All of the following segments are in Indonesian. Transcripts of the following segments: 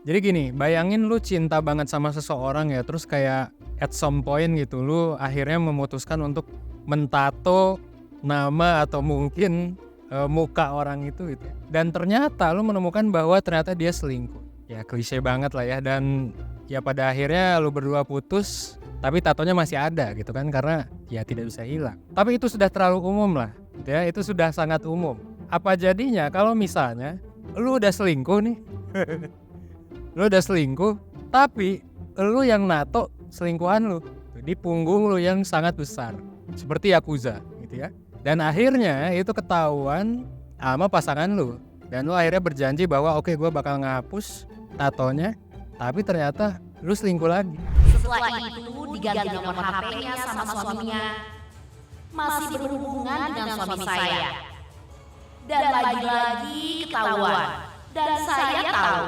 Jadi gini, bayangin lu cinta banget sama seseorang ya, terus kayak at some point gitu, lu akhirnya memutuskan untuk mentato nama atau mungkin muka orang itu gitu. Dan ternyata lu menemukan bahwa ternyata dia selingkuh. Ya klise banget lah ya, dan ya pada akhirnya lu berdua putus, tapi tatonya masih ada gitu kan, karena ya tidak bisa hilang. Tapi itu sudah terlalu umum lah, gitu ya, itu sudah sangat umum. Apa jadinya kalau misalnya lu udah selingkuh nih, lu udah selingkuh, tapi lu yang nato selingkuhan lu di punggung lu yang sangat besar, seperti Yakuza gitu ya. Dan akhirnya itu ketahuan sama pasangan lu, dan lu akhirnya berjanji bahwa oke, gue bakal ngapus tatonya, tapi ternyata lu selingkuh lagi. Setelah itu diganti nomor HP-nya sama suaminya. Masih berhubungan dengan suami saya. Dan lagi-lagi ketahuan. Dan saya tahu.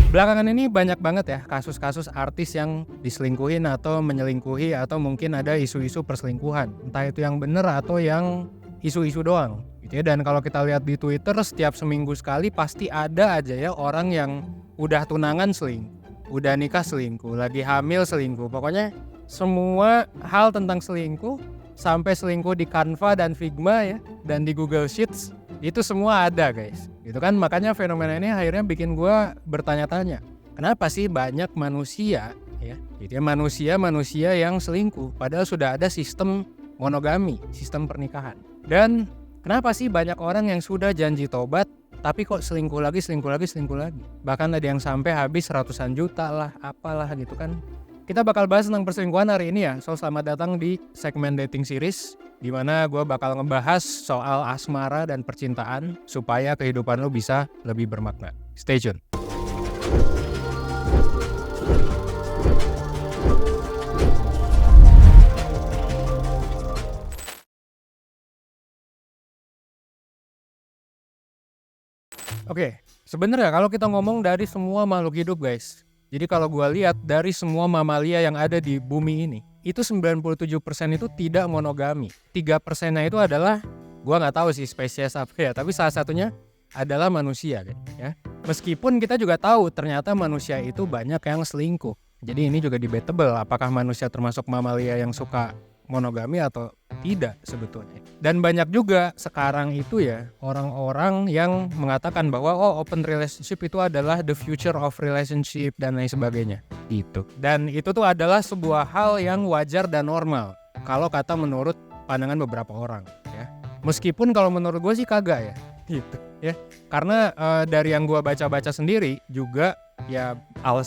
Belakangan ini banyak banget ya kasus-kasus artis yang diselingkuhin atau menyelingkuhi, atau mungkin ada isu-isu perselingkuhan. Entah itu yang bener atau yang isu-isu doang gitu ya. Dan kalau kita lihat di Twitter, setiap seminggu sekali pasti ada aja ya orang yang udah tunangan selingkuh, udah nikah selingkuh, lagi hamil selingkuh. Pokoknya semua hal tentang selingkuh, sampai selingkuh di Canva dan Figma ya, dan di Google Sheets, itu semua ada guys gitu kan. Makanya fenomena ini akhirnya bikin gue bertanya-tanya, kenapa sih banyak manusia ya gitu ya, manusia yang selingkuh padahal sudah ada sistem monogami, sistem pernikahan. Dan kenapa sih banyak orang yang sudah janji tobat tapi kok selingkuh lagi. Bahkan ada yang sampai habis ratusan juta lah, apalah gitu kan. Kita bakal bahas tentang perselingkuhan hari ini ya. So selamat datang di segmen dating series, di mana gue bakal ngebahas soal asmara dan percintaan supaya kehidupan lo bisa lebih bermakna. Stay tune. Oke, sebenarnya kalau kita ngomong dari semua makhluk hidup guys, jadi kalau gue lihat dari semua mamalia yang ada di bumi ini, itu 97% itu tidak monogami. 3%-nya itu adalah, gue nggak tahu sih spesies apa ya, tapi salah satunya adalah manusia ya. Meskipun kita juga tahu ternyata manusia itu banyak yang selingkuh. Jadi ini juga debatable, apakah manusia termasuk mamalia yang suka monogami atau tidak sebetulnya. Dan banyak juga sekarang itu ya orang-orang yang mengatakan bahwa open relationship itu adalah the future of relationship dan lain sebagainya gitu. Dan itu tuh adalah sebuah hal yang wajar dan normal kalau kata menurut pandangan beberapa orang ya. Meskipun kalau menurut gue sih kagak ya gitu ya. Karena dari yang gue baca-baca sendiri juga ya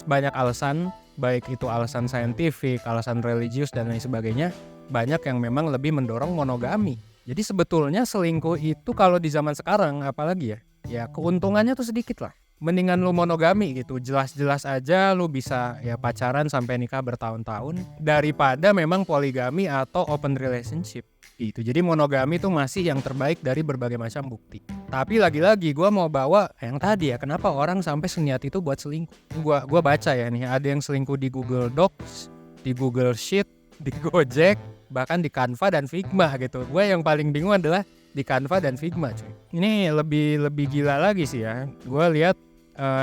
banyak alasan, baik itu alasan saintifik, alasan religius dan lain sebagainya, banyak yang memang lebih mendorong monogami. Jadi sebetulnya selingkuh itu kalau di zaman sekarang apalagi ya keuntungannya tuh sedikit lah. Mendingan lu monogami gitu, jelas-jelas aja lu bisa ya pacaran sampai nikah bertahun-tahun, daripada memang poligami atau open relationship gitu. Jadi monogami tuh masih yang terbaik dari berbagai macam bukti. Tapi lagi-lagi gue mau bawa yang tadi ya, kenapa orang sampai seniat itu buat selingkuh. Gua baca ya nih, ada yang selingkuh di Google Docs, di Google Sheet, di Gojek, bahkan di Canva dan Figma gitu. Gue yang paling bingung adalah di Canva dan Figma cuy. Ini lebih gila lagi sih ya. Gue lihat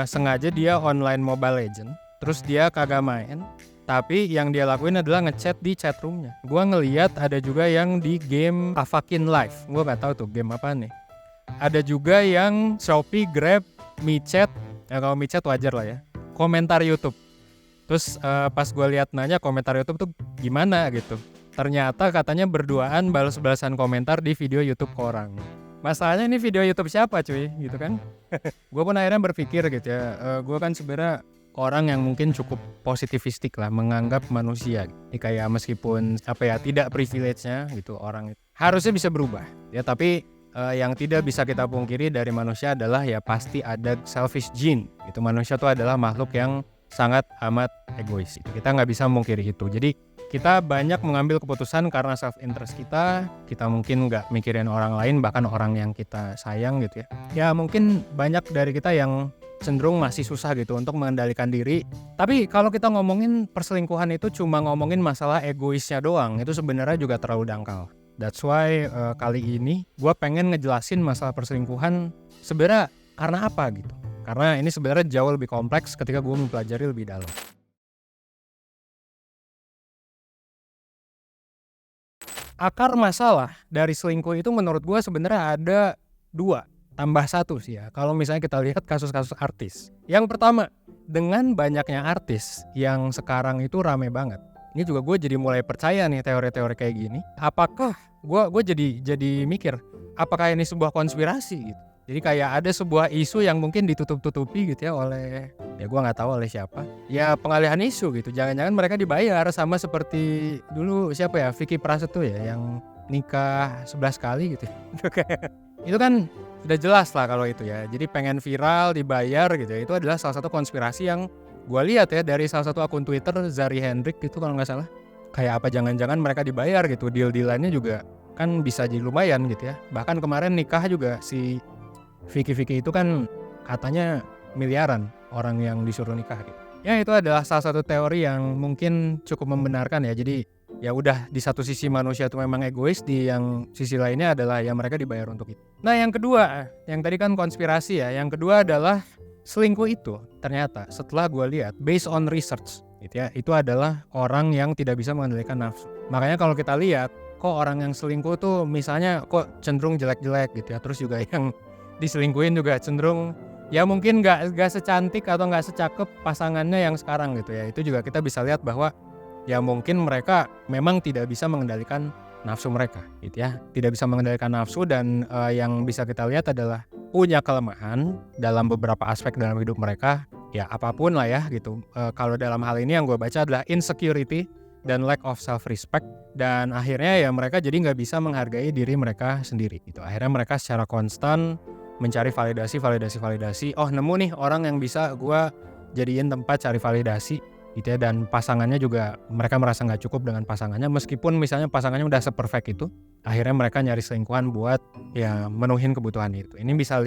sengaja dia online Mobile Legend, terus dia kagak main, tapi yang dia lakuin adalah ngechat di chatroomnya. Gue ngeliat ada juga yang di game Avakin Live. Gue gak tahu tuh game apa nih. Ada juga yang Shopee, Grab, MiChat. Ya kalau MiChat wajar lah ya. Komentar YouTube. Terus pas gue lihat nanya komentar YouTube tuh gimana gitu. Ternyata katanya berduaan balas-balasan komentar di video YouTube ke orang. Masalahnya ini video YouTube siapa cuy gitu kan. Gue pun akhirnya berpikir gitu ya. Gue kan sebenarnya orang yang mungkin cukup positivistik lah, menganggap manusia ini kayak meskipun tidak privilege-nya gitu, orang itu harusnya bisa berubah ya. Tapi yang tidak bisa kita pungkiri dari manusia adalah ya pasti ada selfish gene gitu. Manusia tuh adalah makhluk yang sangat amat egois. Kita nggak bisa memungkiri itu. Jadi kita banyak mengambil keputusan karena self interest kita mungkin nggak mikirin orang lain, bahkan orang yang kita sayang gitu ya. Ya mungkin banyak dari kita yang cenderung masih susah gitu untuk mengendalikan diri. Tapi kalau kita ngomongin perselingkuhan itu cuma ngomongin masalah egoisnya doang, itu sebenarnya juga terlalu dangkal. That's why kali ini gue pengen ngejelasin masalah perselingkuhan sebenarnya karena apa gitu. Karena ini sebenarnya jauh lebih kompleks ketika gue mempelajari lebih dalam. Akar masalah dari selingkuh itu menurut gue sebenarnya ada 2 tambah 1 sih ya. Kalau misalnya kita lihat kasus-kasus artis. Yang pertama, dengan banyaknya artis yang sekarang itu rame banget. Ini juga gue jadi mulai percaya nih teori-teori kayak gini. Apakah gue jadi mikir, apakah ini sebuah konspirasi gitu? Jadi kayak ada sebuah isu yang mungkin ditutup-tutupi gitu ya oleh, ya gue nggak tahu oleh siapa. Ya pengalihan isu gitu. Jangan-jangan mereka dibayar sama seperti dulu siapa ya, Vicky Prasetyo ya yang nikah 11 kali gitu. Itu kan sudah jelas lah kalau itu ya. Jadi pengen viral, dibayar gitu ya. Itu adalah salah satu konspirasi yang gue lihat ya dari salah satu akun Twitter, Zari Hendrik gitu kalau nggak salah. Kayak apa jangan-jangan mereka dibayar gitu. Deal-dealannya juga kan bisa jadi lumayan gitu ya. Bahkan kemarin nikah juga si Vicky itu kan katanya miliaran orang yang disuruh nikah gitu. Ya itu adalah salah satu teori yang mungkin cukup membenarkan ya. Jadi ya udah, di satu sisi manusia itu memang egois, di yang sisi lainnya adalah ya mereka dibayar untuk itu. Nah yang kedua, yang tadi kan konspirasi ya. Yang kedua adalah selingkuh itu ternyata setelah gue lihat based on research gitu ya, itu adalah orang yang tidak bisa mengendalikan nafsu. Makanya kalau kita lihat kok orang yang selingkuh tuh misalnya kok cenderung jelek-jelek gitu ya. Terus juga yang diselingkuhin juga cenderung ya mungkin gak secantik atau gak secakep pasangannya yang sekarang gitu ya. Itu juga kita bisa lihat bahwa ya mungkin mereka memang tidak bisa mengendalikan nafsu mereka gitu ya. Tidak bisa mengendalikan nafsu dan yang bisa kita lihat adalah punya kelemahan dalam beberapa aspek dalam hidup mereka. Ya apapun lah ya gitu. Kalau dalam hal ini yang gue baca adalah insecurity dan lack of self-respect. Dan akhirnya ya mereka jadi gak bisa menghargai diri mereka sendiri gitu. Akhirnya mereka secara konstan mencari validasi. Oh nemu nih orang yang bisa gue jadiin tempat cari validasi gitu ya. Dan pasangannya juga mereka merasa gak cukup dengan pasangannya. Meskipun misalnya pasangannya udah se-perfect itu, akhirnya mereka nyari selingkuhan buat ya menuhin kebutuhan itu. Ini bisa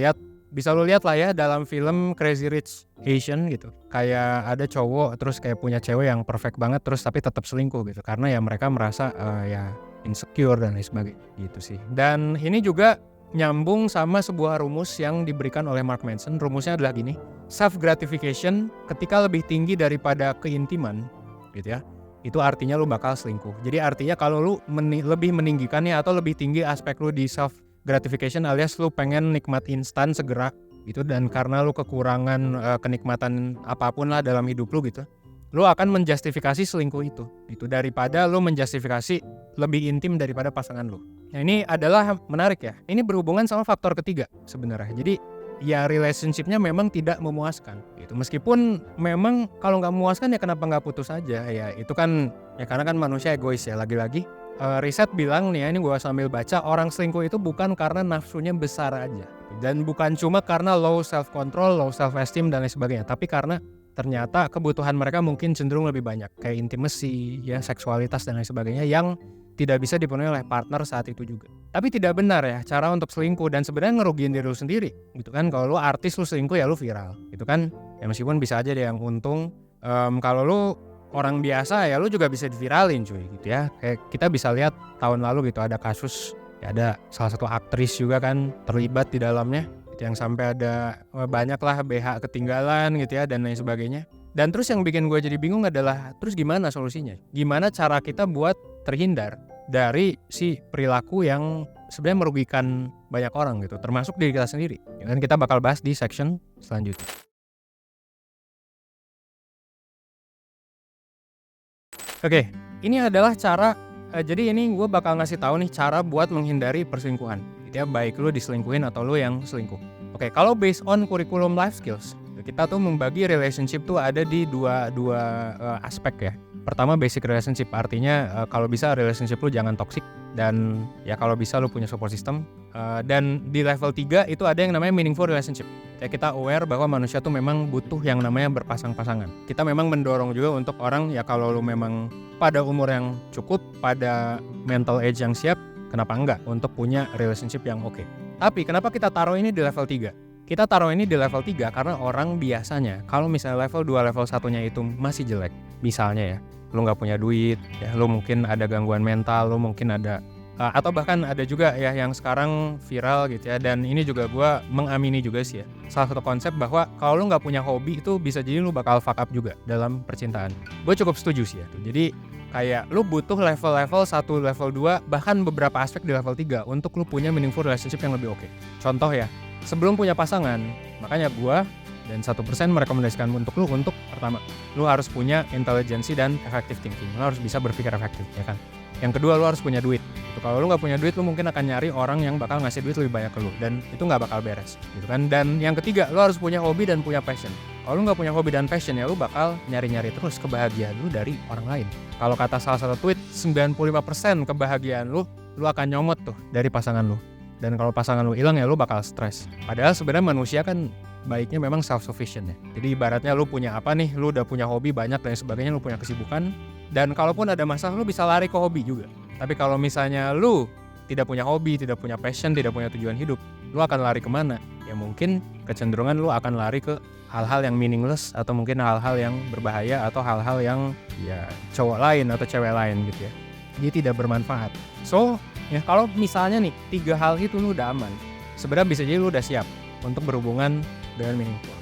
lo lihat lah ya dalam film Crazy Rich Asian gitu. Kayak ada cowok terus kayak punya cewek yang perfect banget terus tapi tetap selingkuh gitu. Karena ya mereka merasa ya insecure dan lain sebagainya gitu sih. Dan ini juga nyambung sama sebuah rumus yang diberikan oleh Mark Manson. Rumusnya adalah gini, self gratification ketika lebih tinggi daripada keintiman gitu ya, itu artinya lu bakal selingkuh. Jadi artinya kalau lu lebih meninggikannya atau lebih tinggi aspek lu di self gratification alias lu pengen nikmat instan segera gitu, dan karena lu kekurangan kenikmatan apapun lah dalam hidup lu gitu, lu akan menjustifikasi selingkuh itu daripada lu menjustifikasi lebih intim daripada pasangan lu. Nah ini adalah menarik ya. Ini berhubungan sama faktor ketiga sebenarnya. Jadi ya relationship-nya memang tidak memuaskan gitu. Meskipun memang kalau nggak memuaskan ya kenapa nggak putus aja ya. Itu kan ya karena kan manusia egois ya. Lagi-lagi riset bilang nih ya, ini gue sambil baca, orang selingkuh itu bukan karena nafsunya besar aja. Dan bukan cuma karena low self control, low self esteem dan lain sebagainya. Tapi karena ternyata kebutuhan mereka mungkin cenderung lebih banyak. Kayak intimacy, ya seksualitas dan lain sebagainya yang tidak bisa dipenuhi oleh partner saat itu juga. Tapi tidak benar ya cara untuk selingkuh, dan sebenarnya ngerugiin diri lu sendiri gitu kan. Kalau lu artis lu selingkuh ya lu viral gitu kan. Ya meskipun bisa aja deh yang untung. Kalau lu orang biasa ya lu juga bisa diviralin cuy gitu ya. Kayak kita bisa lihat tahun lalu gitu ada kasus ya, ada salah satu aktris juga kan terlibat di dalamnya gitu, yang sampai ada banyak lah BH ketinggalan gitu ya dan lain sebagainya. Dan terus yang bikin gue jadi bingung adalah terus gimana solusinya? Gimana cara kita buat terhindar dari si perilaku yang sebenarnya merugikan banyak orang gitu, termasuk diri kita sendiri. Dan kita bakal bahas di section selanjutnya. Oke, ini adalah cara, jadi ini gue bakal ngasih tahu nih cara buat menghindari perselingkuhan gitu ya, baik lu diselingkuhin atau lu yang selingkuh. Oke, kalau based on kurikulum life skills, kita tuh membagi relationship tuh ada di dua aspek ya. Pertama basic relationship, artinya kalau bisa relationship lu jangan toxic, dan ya kalau bisa lu punya support system. Dan di level 3 itu ada yang namanya meaningful relationship. Ya kita aware bahwa manusia tuh memang butuh yang namanya berpasang-pasangan. Kita memang mendorong juga untuk orang ya kalau lu memang pada umur yang cukup, pada mental age yang siap, kenapa enggak untuk punya relationship yang oke. Tapi kenapa kita taruh ini di level 3? Kita taruh ini di level 3 karena orang biasanya kalau misalnya level 2, level 1-nya itu masih jelek. Misalnya ya, lu gak punya duit, ya lu mungkin ada gangguan mental, lu mungkin ada Atau bahkan ada juga ya yang sekarang viral gitu ya, dan ini juga gue mengamini juga sih ya, salah satu konsep bahwa kalau lu nggak punya hobi itu bisa jadi lu bakal fuck up juga dalam percintaan. Gue cukup setuju sih ya tuh. Jadi kayak lu butuh level-level 1, level 2, bahkan beberapa aspek di level 3 untuk lu punya meaningful relationship yang lebih oke. Contoh ya, sebelum punya pasangan, makanya gue dan 1% merekomendasikan untuk lu untuk pertama, lu harus punya intelijensi dan effective thinking. Lu harus bisa berpikir efektif, ya kan? Yang kedua, lu harus punya duit. Gitu. Kalau lu nggak punya duit, lu mungkin akan nyari orang yang bakal ngasih duit lebih banyak ke lu, dan itu nggak bakal beres, gitu kan? Dan yang ketiga, lu harus punya hobi dan punya passion. Kalau lu nggak punya hobi dan passion ya lu bakal nyari-nyari terus kebahagiaan lu dari orang lain. Kalau kata salah satu tweet, 95% kebahagiaan lu akan nyomot tuh dari pasangan lu. Dan kalau pasangan lu hilang ya lu bakal stres. Padahal sebenarnya manusia kan baiknya memang self-sufficient ya. Jadi ibaratnya lu punya apa nih, lu udah punya hobi banyak dan sebagainya, lu punya kesibukan. Dan kalaupun ada masalah lu bisa lari ke hobi juga. Tapi kalau misalnya lu tidak punya hobi, tidak punya passion, tidak punya tujuan hidup, lu akan lari kemana? Ya mungkin kecenderungan lu akan lari ke hal-hal yang meaningless, atau mungkin hal-hal yang berbahaya, atau hal-hal yang ya cowok lain atau cewek lain gitu ya. Dia tidak bermanfaat. So ya kalau misalnya nih 3 hal itu lu udah aman, sebenarnya bisa jadi lu udah siap untuk berhubungan dengan meaningful.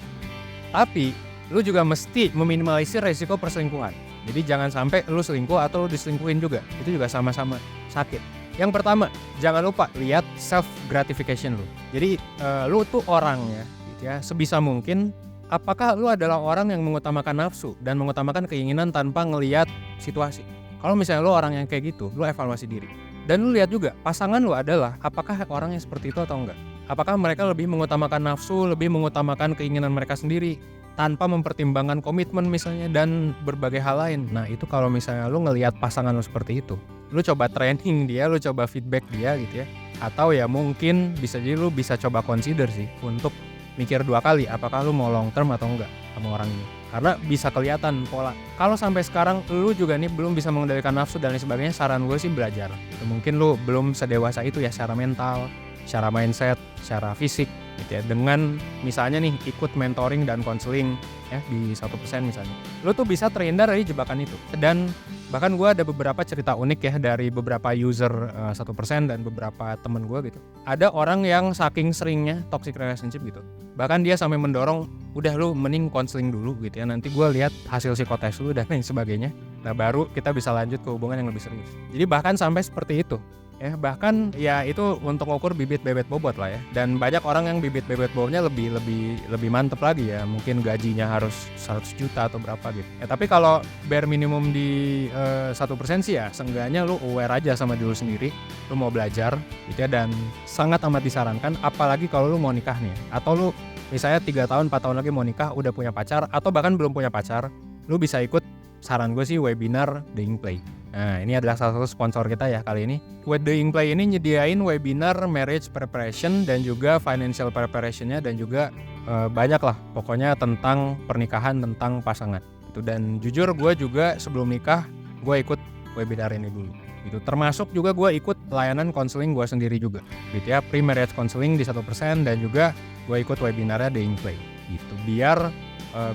Tapi lu juga mesti meminimalisir resiko perselingkuhan. Jadi jangan sampai lu selingkuh atau lu diselingkuhin juga. Itu juga sama-sama sakit. Yang pertama, jangan lupa lihat self gratification lu. Jadi lu tuh orang ya, gitu ya, sebisa mungkin apakah lu adalah orang yang mengutamakan nafsu dan mengutamakan keinginan tanpa ngelihat situasi. Kalau misalnya lu orang yang kayak gitu, lu evaluasi diri. Dan lu lihat juga pasangan lu adalah apakah orang yang seperti itu atau enggak. Apakah mereka lebih mengutamakan nafsu, lebih mengutamakan keinginan mereka sendiri tanpa mempertimbangkan komitmen misalnya dan berbagai hal lain. Nah itu kalau misalnya lu ngelihat pasangan lu seperti itu, lu coba training dia, lu coba feedback dia gitu ya. Atau ya mungkin bisa jadi lu bisa coba consider sih untuk mikir 2 kali apakah lu mau long term atau enggak sama orang ini. Karena bisa kelihatan pola. Kalau sampai sekarang lu juga nih belum bisa mengendalikan nafsu dan lain sebagainya, saran gue sih belajar. Mungkin lu belum sedewasa itu ya secara mental, secara mindset, secara fisik gitu ya. Dengan misalnya nih ikut mentoring dan konseling ya di 1% misalnya. Lu tuh bisa terhindar dari jebakan itu. Dan bahkan gue ada beberapa cerita unik ya dari beberapa user 1% dan beberapa temen gue gitu. Ada orang yang saking seringnya toxic relationship gitu, bahkan dia sampai mendorong, udah lu mending konseling dulu gitu ya, nanti gue lihat hasil psikotes lu dan lain sebagainya, nah baru kita bisa lanjut ke hubungan yang lebih serius. Jadi bahkan sampai seperti itu ya, bahkan ya itu untuk ngukur bibit bebet bobot lah ya. Dan banyak orang yang bibit bebet bobotnya lebih mantep lagi ya, mungkin gajinya harus 100 juta atau berapa gitu ya. Tapi kalau bare minimum di 1% sih ya seenggaknya lu aware aja sama diri lu sendiri, lu mau belajar gitu ya. Dan sangat amat disarankan apalagi kalau lu mau nikah nih, atau lu misalnya 3 tahun 4 tahun lagi mau nikah, udah punya pacar atau bahkan belum punya pacar, lu bisa ikut, saran gue sih, webinar The Ink Play. Nah ini adalah salah satu sponsor kita ya kali ini. The Ink Play ini nyediain webinar marriage preparation dan juga financial preparationnya, dan juga banyak lah pokoknya tentang pernikahan, tentang pasangan gitu. Dan jujur gue juga sebelum nikah gue ikut webinar ini dulu gitu. Termasuk juga gue ikut layanan konseling gue sendiri juga gitu ya, pre-marriage counseling di 1%, dan juga gue ikut webinarnya The Ink Play gitu, biar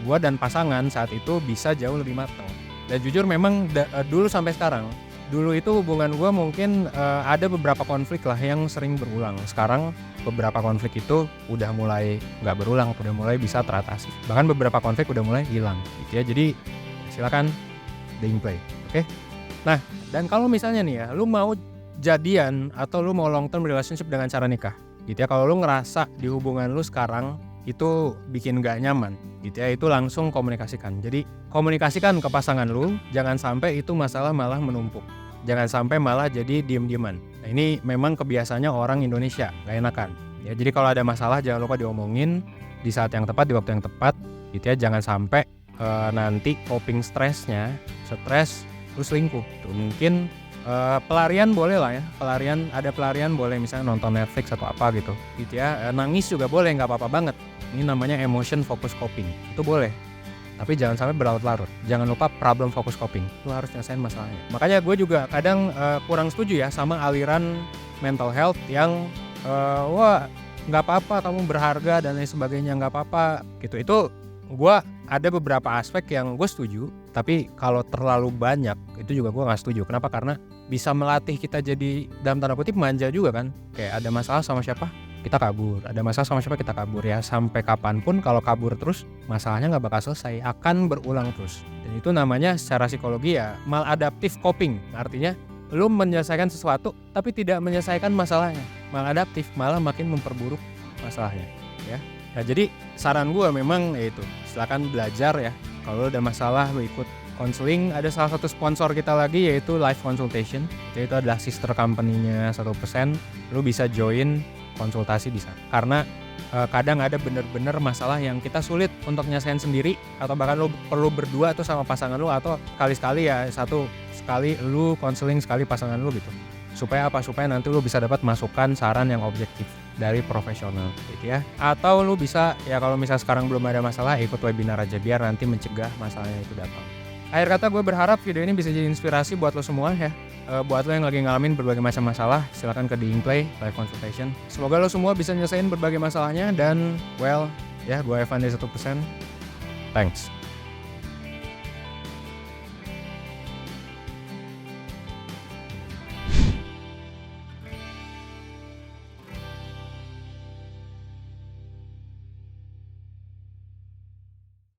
gue dan pasangan saat itu bisa jauh lebih matang. Dan jujur memang dulu sampai sekarang, dulu itu hubungan gue mungkin ada beberapa konflik lah yang sering berulang. Sekarang beberapa konflik itu udah mulai gak berulang, udah mulai bisa teratasi. Bahkan beberapa konflik udah mulai hilang gitu ya. Jadi silakan The Ink Play. Oke? Nah, dan kalau misalnya nih ya, lu mau jadian atau lu mau long term relationship dengan cara nikah gitu ya, kalau lu ngerasa di hubungan lu sekarang itu bikin gak nyaman gitu ya, itu langsung komunikasikan. Jadi komunikasikan ke pasangan lu, jangan sampai itu masalah malah menumpuk, jangan sampai malah jadi diem-dieman. Nah ini memang kebiasaannya orang Indonesia, gak enakan ya. Jadi kalau ada masalah jangan lupa diomongin di saat yang tepat, di waktu yang tepat gitu ya. Jangan sampai nanti coping stres lu selingkuh tuh. Mungkin pelarian boleh lah ya, ada pelarian boleh, misalnya nonton Netflix atau apa gitu ya. Nangis juga boleh, nggak apa-apa banget. Ini namanya emotion focus coping, itu boleh. Tapi jangan sampai berlarut-larut. Jangan lupa problem focus coping, lu harus nyelesain masalahnya. Makanya gue juga kadang kurang setuju ya sama aliran mental health yang wah nggak apa-apa, kamu berharga dan lain sebagainya, nggak apa-apa gitu. Itu gue ada beberapa aspek yang gue setuju, tapi kalau terlalu banyak itu juga gue nggak setuju. Kenapa? Karena bisa melatih kita jadi dalam tanda kutip manja juga kan. Kayak ada masalah sama siapa, kita kabur. Ada masalah sama siapa, kita kabur. Ya sampai kapanpun kalau kabur terus, masalahnya nggak bakal selesai, akan berulang terus. Dan itu namanya secara psikologi ya maladaptive coping. Artinya lu menyelesaikan sesuatu tapi tidak menyelesaikan masalahnya. Maladaptif malah makin memperburuk masalahnya ya. Nah jadi saran gue memang yaitu silakan belajar ya. Kalau ada masalah lu ikut konseling. Ada salah satu sponsor kita lagi yaitu Life Consultation. Itu adalah sister company-nya 1%. Lu bisa join konsultasi di sana. Karena kadang ada bener-bener masalah yang kita sulit untuk nyelesain sendiri, atau bahkan lu perlu berdua tuh sama pasangan lu, atau sekali-sekali ya sekali lu konseling, sekali pasangan lu gitu. Supaya apa? Supaya nanti lu bisa dapat masukan saran yang objektif dari profesional gitu ya. Atau lu bisa ya kalau misalnya sekarang belum ada masalah, ikut webinar aja biar nanti mencegah masalahnya itu datang. Akhir kata gue berharap video ini bisa jadi inspirasi buat lo semua ya. Buat lo yang lagi ngalamin berbagai macam masalah, silakan ke Diingplay Live Consultation. Semoga lo semua bisa nyelesain berbagai masalahnya dan well ya gue Evan dari 1%. Thanks.